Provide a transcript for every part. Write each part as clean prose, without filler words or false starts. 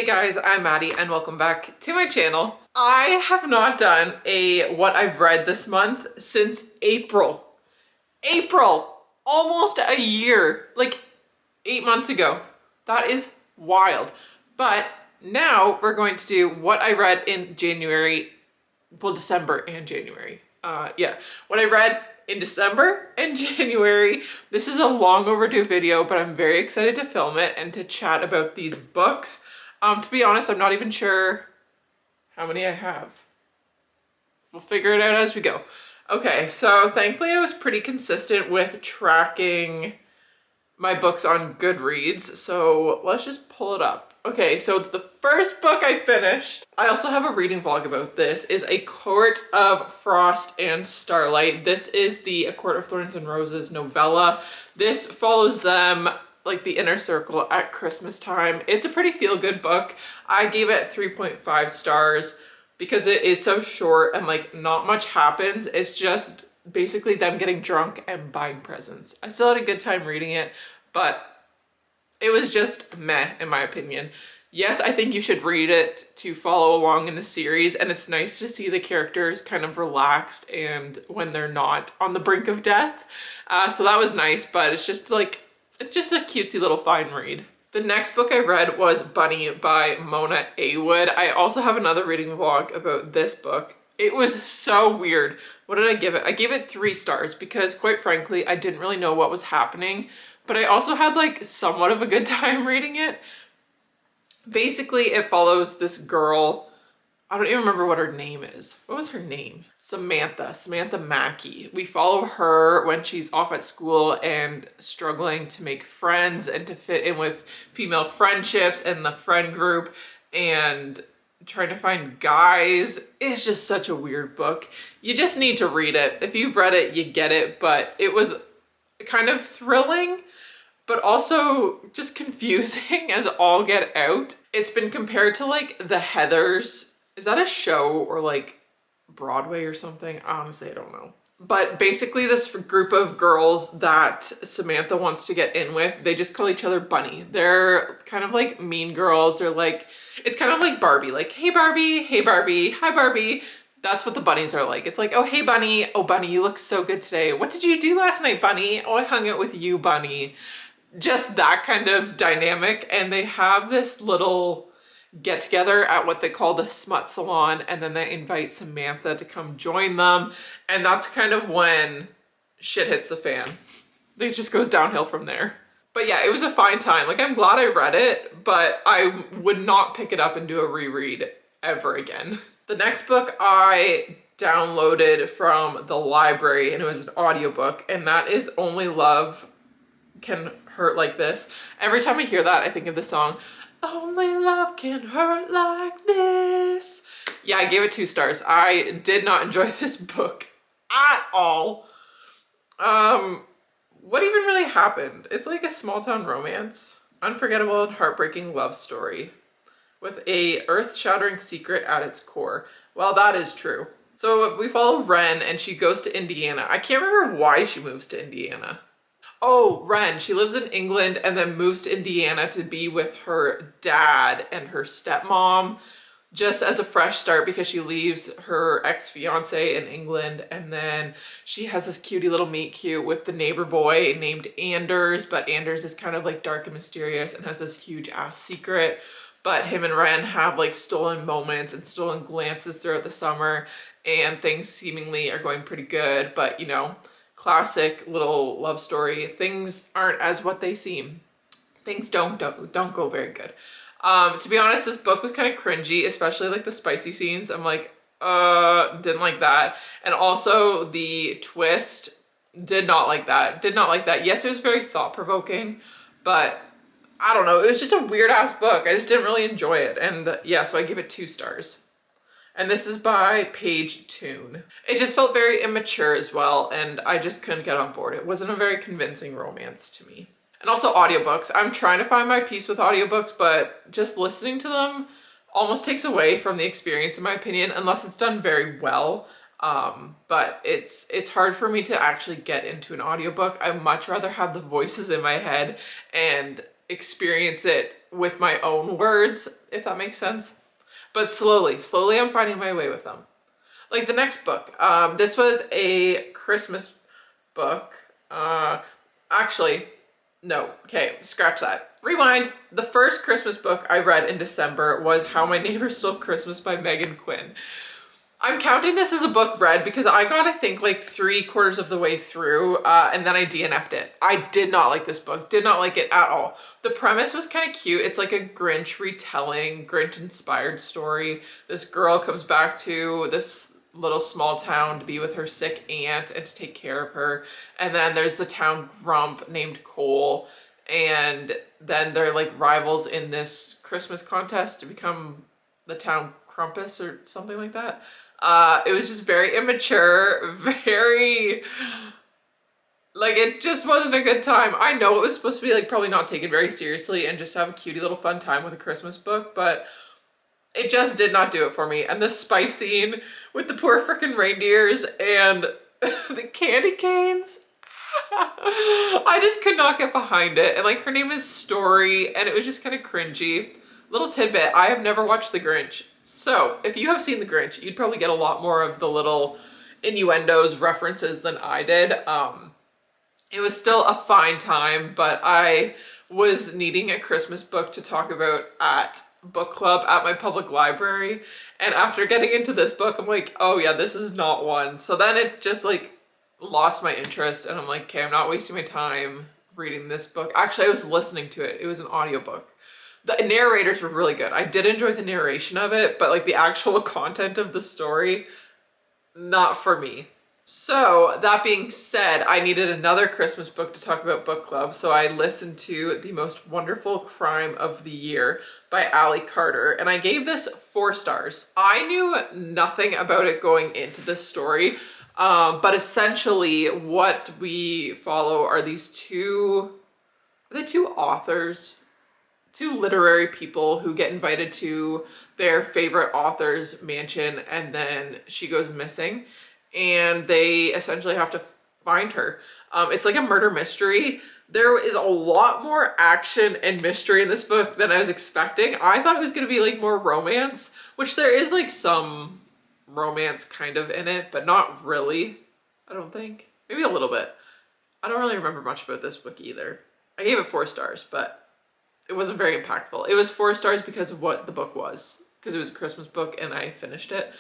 Hey guys, I'm Maddie and welcome back to my channel. I have not done a what I've read this month since April. Almost a year, like 8 months ago. That is wild. But now we're going to do what I read in January, well, December and January. What I read in December and January. This is a long overdue video, but I'm very excited to film it and to chat about these books. To be honest, I'm not even sure how many I have. We'll figure it out as we go. Okay, so thankfully I was pretty consistent with tracking my books on Goodreads, so let's just pull it up. Okay, so the first book I finished, I also have a reading vlog about this, is A Court of Frost and Starlight. This is the A Court of Thorns and Roses novella. This follows them, like the inner circle, at Christmas time. It's a pretty feel-good book. I gave it 3.5 stars because it is so short and like not much happens. It's just basically them getting drunk and buying presents. I still had a good time reading it, but it was just meh in my opinion. Yes, I think you should read it to follow along in the series, and it's nice to see the characters kind of relaxed and when they're not on the brink of death. So that was nice, but it's just a cutesy little fine read. The next book I read was Bunny by Mona Awood. I also have another reading vlog about this book. It was so weird. What did I give it? I gave it 3 stars because quite frankly, I didn't really know what was happening, but I also had like somewhat of a good time reading it. Basically, it follows this girl. I don't even remember what her name is. What was her name? Samantha Mackey. We follow her when she's off at school and struggling to make friends and to fit in with female friendships and the friend group and trying to find guys. It's just such a weird book. You just need to read it. If you've read it, you get it, but it was kind of thrilling, but also just confusing as all get out. It's been compared to like The Heathers. Is that a show or like Broadway or something? Honestly, I don't know. But basically this group of girls that Samantha wants to get in with, they just call each other Bunny. They're kind of like mean girls. They're like, it's kind of like Barbie, like, hey Barbie, hi Barbie. That's what the bunnies are like. It's like, oh, hey Bunny. Oh, Bunny, you look so good today. What did you do last night, Bunny? Oh, I hung out with you, Bunny. Just that kind of dynamic. And they have this little get together at what they call the smut salon, and then they invite Samantha to come join them, and that's kind of when shit hits the fan. It just goes downhill from there. But yeah, it was a fine time. Like, I'm glad I read it, but I would not pick it up and do a reread ever again. The next book I downloaded from the library, and it was an audiobook, and that is Only Love Can Hurt Like This. Every time I hear that, I think of the song, Only Love Can Hurt Like This. Yeah, I gave it 2 stars. I did not enjoy this book at all. What even really happened? It's like a small town romance. Unforgettable and heartbreaking love story with a earth-shattering secret at its core. Well, that is true. So we follow Ren and she goes to Indiana. I can't remember why she moves to Indiana. Oh, Ren, she lives in England and then moves to Indiana to be with her dad and her stepmom just as a fresh start because she leaves her ex-fiance in England, and then she has this cutie little meet cute with the neighbor boy named Anders, but Anders is kind of like dark and mysterious and has this huge ass secret. But him and Ren have like stolen moments and stolen glances throughout the summer, and things seemingly are going pretty good, but you know, classic little love story. Things aren't as what they seem. Things don't go very good. To be honest, this book was kind of cringy, especially like the spicy scenes. I'm like, didn't like that. And also the twist, did not like that. Yes, it was very thought-provoking, but I don't know. It was just a weird ass book. I just didn't really enjoy it. And yeah, so I give it 2 stars. And this is by Paige Toon. It just felt very immature as well, and I just couldn't get on board. It wasn't a very convincing romance to me. And also audiobooks. I'm trying to find my peace with audiobooks, but just listening to them almost takes away from the experience in my opinion, unless it's done very well. But it's hard for me to actually get into an audiobook. I much rather have the voices in my head and experience it with my own words, if that makes sense. But slowly I'm finding my way with them. Like the next book, this was a Christmas book. Actually, no, okay, scratch that. Rewind. The first Christmas book I read in December was How My Neighbor Stole Christmas by Megan Quinn. I'm counting this as a book read because I got, I think, like 3/4 of the way through, and then I DNF'd it. I did not like this book, did not like it at all. The premise was kind of cute. It's like a Grinch retelling, Grinch-inspired story. This girl comes back to this little small town to be with her sick aunt and to take care of her. And then there's the town grump named Cole, and then they're like rivals in this Christmas contest to become the town Krampus or something like that. It was just very immature, very, like, it just wasn't a good time. I know it was supposed to be like probably not taken very seriously and just have a cutie little fun time with a Christmas book, but it just did not do it for me. And the spice scene with the poor frickin' reindeers and the candy canes, I just could not get behind it. And like her name is Story and it was just kind of cringy. Little tidbit, I have never watched The Grinch. So if you have seen The Grinch, you'd probably get a lot more of the little innuendos, references than I did. It was still a fine time, but I was needing a Christmas book to talk about at book club at my public library. And after getting into this book, I'm like, oh yeah, this is not one. So then it just like lost my interest and I'm like, okay, I'm not wasting my time reading this book. Actually, I was listening to it. It was an audiobook. The narrators were really good. I did enjoy the narration of it, but like the actual content of the story, not for me. So that being said, I needed another Christmas book to talk about book club. So I listened to The Most Wonderful Crime of the Year by Allie Carter, and I gave this 4 stars. I knew nothing about it going into this story, but essentially what we follow are these two authors, 2 literary people who get invited to their favorite author's mansion and then she goes missing and they essentially have to find her. It's like a murder mystery. There is a lot more action and mystery in this book than I was expecting. I thought it was going to be like more romance, which there is like some romance kind of in it, but not really, I don't think. Maybe a little bit. I don't really remember much about this book either. I gave it 4 stars, but it wasn't very impactful. It was 4 stars because of what the book was, because it was a Christmas book and I finished it.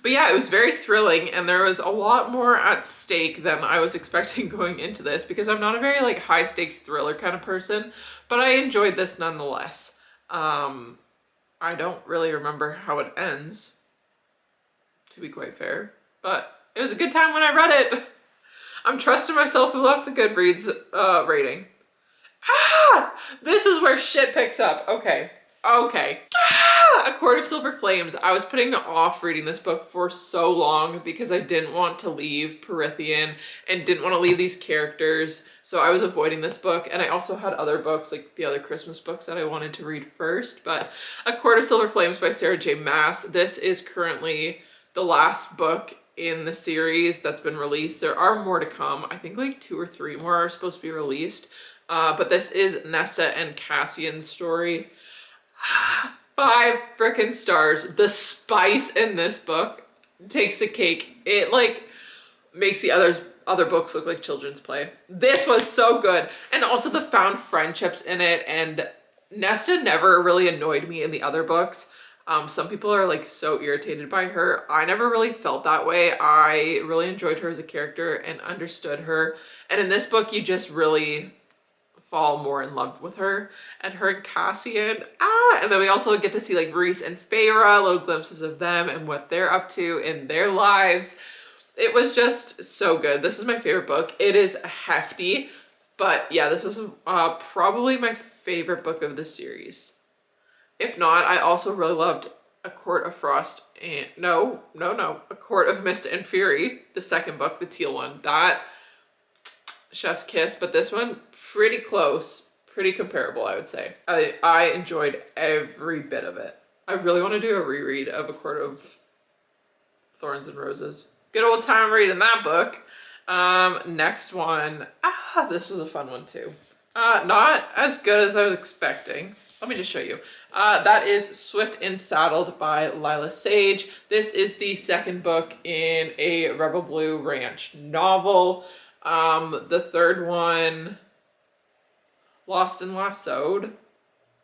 But yeah, it was very thrilling and there was a lot more at stake than I was expecting going into this because I'm not a very like high stakes thriller kind of person, but I enjoyed this nonetheless. I don't really remember how it ends, to be quite fair, but it was a good time when I read it. I'm trusting myself who left the Goodreads rating. This is where shit picks up. Okay. A Court of Silver Flames. I was putting off reading this book for so long because I didn't want to leave Perithian and didn't want to leave these characters. So I was avoiding this book. And I also had other books, like the other Christmas books that I wanted to read first. But A Court of Silver Flames by Sarah J. Maas. This is currently the last book in the series that's been released. There are more to come. I think like 2 or 3 more are supposed to be released. But this is Nesta and Cassian's story. 5 freaking stars. The spice in this book takes the cake. It like makes the other books look like children's play. This was so good. And also the found friendships in it. And Nesta never really annoyed me in the other books. Some people are like so irritated by her. I never really felt that way. I really enjoyed her as a character and understood her. And in this book, you just really fall more in love with her and Cassian. And then we also get to see like Reese and Feyre, little glimpses of them and what they're up to in their lives. It was just so good. This is my favorite book. It is hefty, but yeah, this was probably my favorite book of the series. If not, I also really loved A Court of Frost and A Court of Mist and Fury, the second book, the teal one. That chef's kiss, but this one pretty close, pretty comparable, I would say. I enjoyed every bit of it. I really want to do a reread of A Court of Thorns and Roses. Good old time reading that book. Next one. This was a fun one too. Not as good as I was expecting. Let me just show you. That is Swift and Saddled by Lila Sage. This is the second book in a Rebel Blue Ranch novel. The third one, Lost and Lassoed,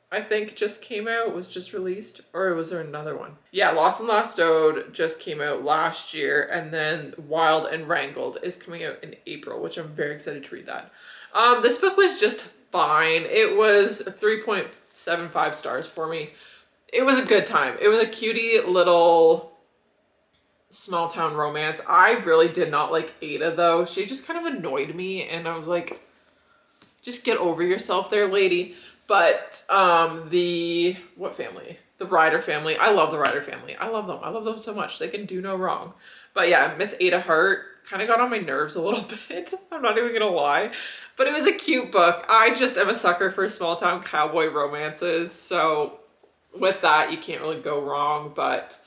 I think just came out, was just released, or was there another one? Yeah, Lost and Lassoed just came out last year, and then Wild and Wrangled is coming out in April, which I'm very excited to read that. This book was just fine. It was 3.75 stars for me. It was a good time. It was a cutie little small town romance. I really did not like Ada though. She just kind of annoyed me, and I was like, just get over yourself there, lady. But what family? The Ryder family. I love the Ryder family. I love them. I love them so much. They can do no wrong. But yeah, Miss Ada Hart kind of got on my nerves a little bit. I'm not even gonna lie. But it was a cute book. I just am a sucker for small town cowboy romances. So with that, you can't really go wrong. But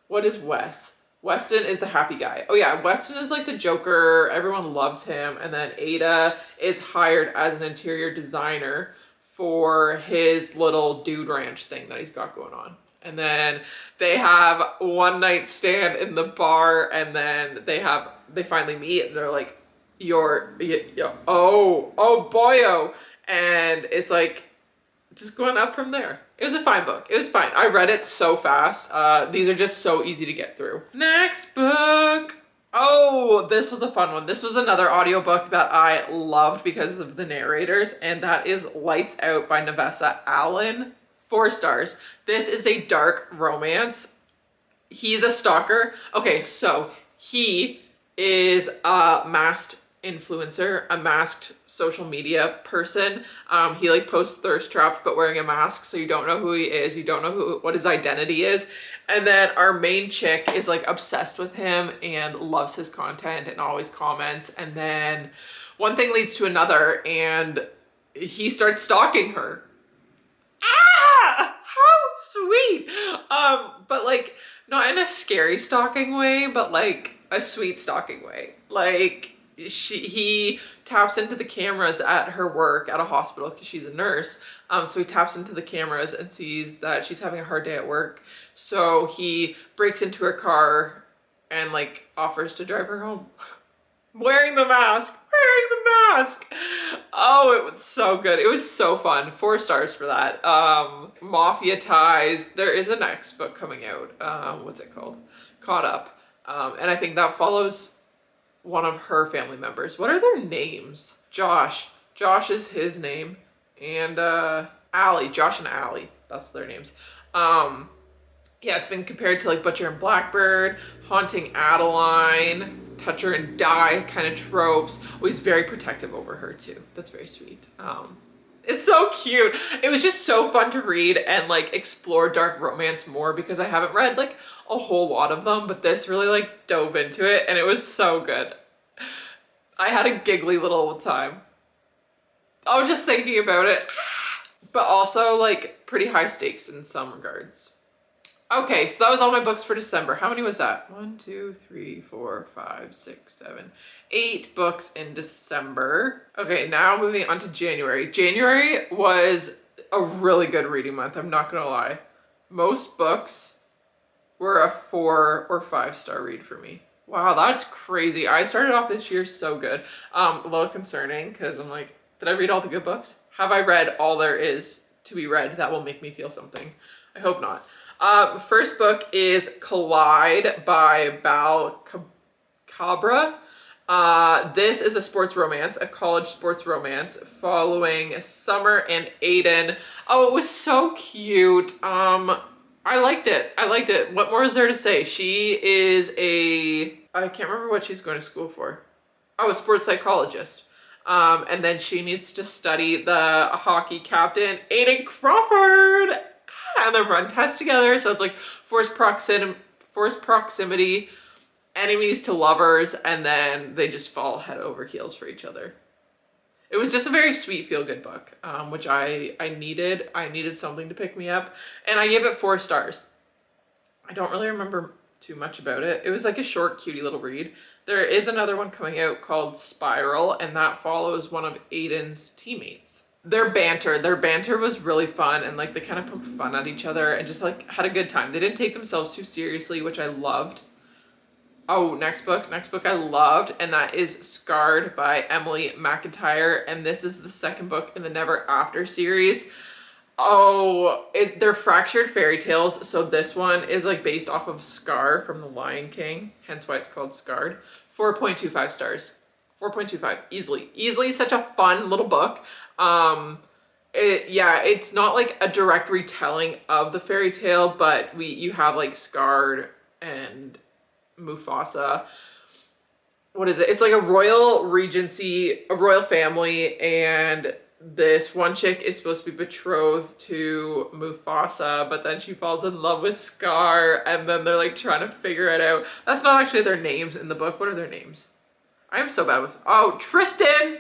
what is Wes? Weston is the happy guy. Oh yeah, Weston is like the Joker. Everyone loves him. And then Ada is hired as an interior designer for his little dude ranch thing that he's got going on. And then they have one night stand in the bar, and then they finally meet, and they're like, oh boyo. And it's like, just going up from there. It was a fine book. It was fine. I read it so fast. These are just so easy to get through. Next book. Oh, this was a fun one. This was another audiobook that I loved because of the narrators, and that is Lights Out by Navessa Allen. 4 stars. This is a dark romance. He's a stalker. Okay, so he is a masked influencer, a masked social media person. He like posts thirst traps but wearing a mask, so you don't know who he is, you don't know what his identity is. And then our main chick is like obsessed with him and loves his content and always comments, and then one thing leads to another and he starts stalking her. Ah, how sweet. But like not in a scary stalking way, but like a sweet stalking way. Like he taps into the cameras at her work at a hospital because she's a nurse. So he taps into the cameras and sees that she's having a hard day at work. So he breaks into her car and like offers to drive her home. Wearing the mask. Oh, it was so good. It was so fun. 4 stars for that. Mafia Ties. There is a next book coming out. What's it called? Caught Up. And I think that follows one of her family members. What are their names? Josh. Josh is his name. And Allie. Josh and Allie. That's their names. Yeah, it's been compared to like Butcher and Blackbird, Haunting Adeline, Touch Her and Die kind of tropes. Oh, he's very protective over her too. That's very sweet. It's so cute. It was just so fun to read and like explore dark romance more because I haven't read like a whole lot of them, but this really like dove into it and it was so good. I had a giggly little time. I was just thinking about it, but also like pretty high stakes in some regards. Okay, so that was all my books for December. How many was that? 1, 2, 3, 4, 5, 6, 7, 8 books in December. Okay, now moving on to January. January was a really good reading month, I'm not gonna lie. Most books were a 4 or 5 star read for me. Wow, that's crazy. I started off this year so good. A little concerning because I'm like, did I read all the good books? Have I read all there is to be read that will make me feel something? I hope not. First book is Collide by Bal Cabra. This is a sports romance, a college sports romance following Summer and Aiden. Oh, it was so cute. I liked it. What more is there to say? She is I can't remember what she's going to school for. Oh, a sports psychologist. And then she needs to study the hockey captain, Aiden Crawford, and then run tests together. So it's like forced proximity, enemies to lovers, and then they just fall head over heels for each other. It was just a very sweet feel-good book, which I needed. I needed something to pick me up, and I gave it 4 stars. I don't really remember too much about it. It was like a short, cutie little read. There is another one coming out called Spiral, and that follows one of Aiden's teammates. Their banter was really fun, and like they kind of poked fun at each other and just like had a good time. They didn't take themselves too seriously, which I loved. Oh, next book I loved, and that is Scarred by Emily McIntyre, and this is the second book in the Never After series. Oh, they're fractured fairy tales, so this one is like based off of Scar from The Lion King, hence why it's called Scarred. 4.25 stars. 4.25, easily such a fun little book. It's not like a direct retelling of the fairy tale, but you have like Scarred and Mufasa. What is it? It's like a royal regency, a royal family, and this one chick is supposed to be betrothed to Mufasa, but then she falls in love with Scar, and then they're like trying to figure it out. That's not actually their names in the book. What are their names? I am so bad with, oh, Tristan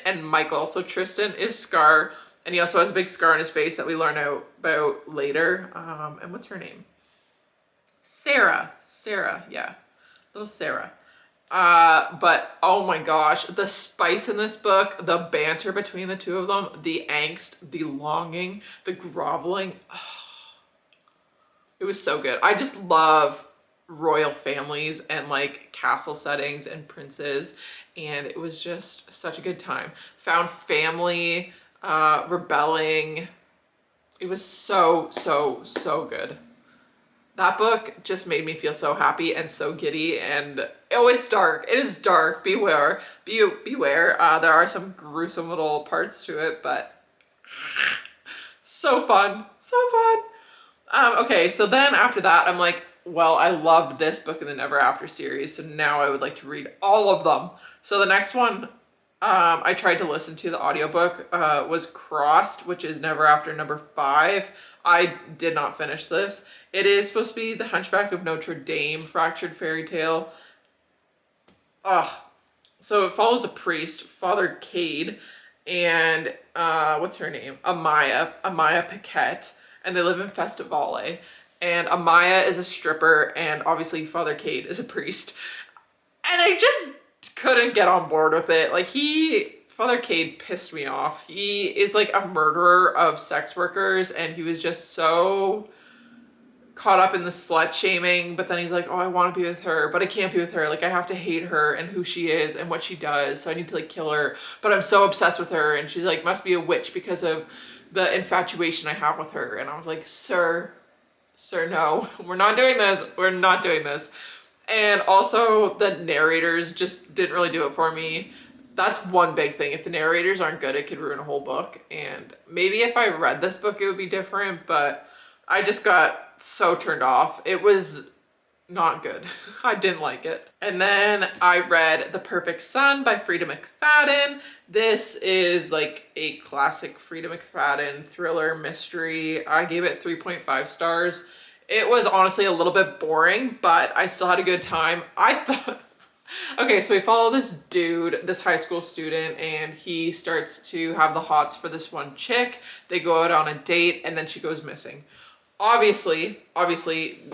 and Michael. So Tristan is Scar, and he also has a big scar on his face that we learn out about later. And what's her name? Sarah, yeah, little Sarah. But oh my gosh, the spice in this book, the banter between the two of them, the angst, the longing, the groveling. Oh, it was so good. I just love royal families and like castle settings and princes, and it was just such a good time. Found family, rebelling. It was so good. That book just made me feel so happy and so giddy, and oh, it's dark. It is dark. Beware. Beware. There are some gruesome little parts to it, but so fun. Okay, so then after that, I'm like, well, I loved this book in the Never After series, so now I would like to read all of them. So the next one I tried to listen to, the audiobook, was Crossed, which is Never After number 5. I did not finish this. It is supposed to be the Hunchback of Notre Dame fractured fairy tale. So it follows a priest, Father Cade, and what's her name? Amaya Paquette, and they live in Festivale. And Amaya is a stripper, and obviously Father Cade is a priest. And I just couldn't get on board with it. Like Father Cade pissed me off. He is like a murderer of sex workers, and he was just so caught up in the slut shaming, but then he's like, oh, I want to be with her, but I can't be with her. Like, I have to hate her and who she is and what she does, so I need to like kill her, but I'm so obsessed with her, and she's like, must be a witch because of the infatuation I have with her. And I was like, sir, no, we're not doing this. And also the narrators just didn't really do it for me. That's one big thing. If the narrators aren't good, it could ruin a whole book. And maybe if I read this book, it would be different, but I just got so turned off. It was not good. I didn't like it. And then I read The Perfect Son by Frida McFadden. This is like a classic Frida McFadden thriller mystery. I gave it 3.5 stars. It was honestly a little bit boring, but I still had a good time. I thought, okay, so we follow this dude, this high school student, and he starts to have the hots for this one chick. They go out on a date, and then she goes missing. Obviously,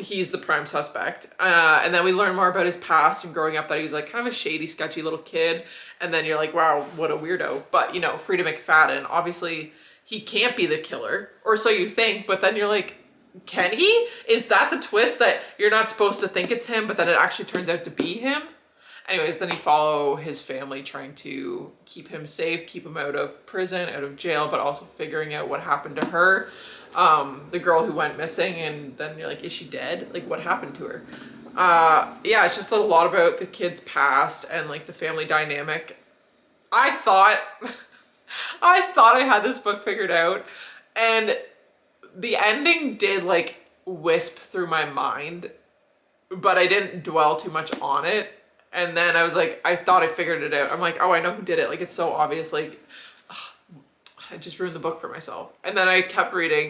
he's the prime suspect. And then we learn more about his past and growing up, that he was like kind of a shady, sketchy little kid. And then you're like, wow, what a weirdo. But you know, Frida McFadden, obviously he can't be the killer, or so you think, but then you're like, can he? Is that the twist, that you're not supposed to think it's him, but then it actually turns out to be him? Anyways, then you follow his family trying to keep him safe, keep him out of prison, out of jail, but also figuring out what happened to her. The girl who went missing, and then you're like, is she dead? Like, what happened to her? Yeah, it's just a lot about the kid's past and like the family dynamic. I thought I had this book figured out, and the ending did like wisp through my mind, but I didn't dwell too much on it. And then I was like, I thought I figured it out. I'm like, oh, I know who did it. Like, it's so obvious. Like, ugh, I just ruined the book for myself. And then I kept reading,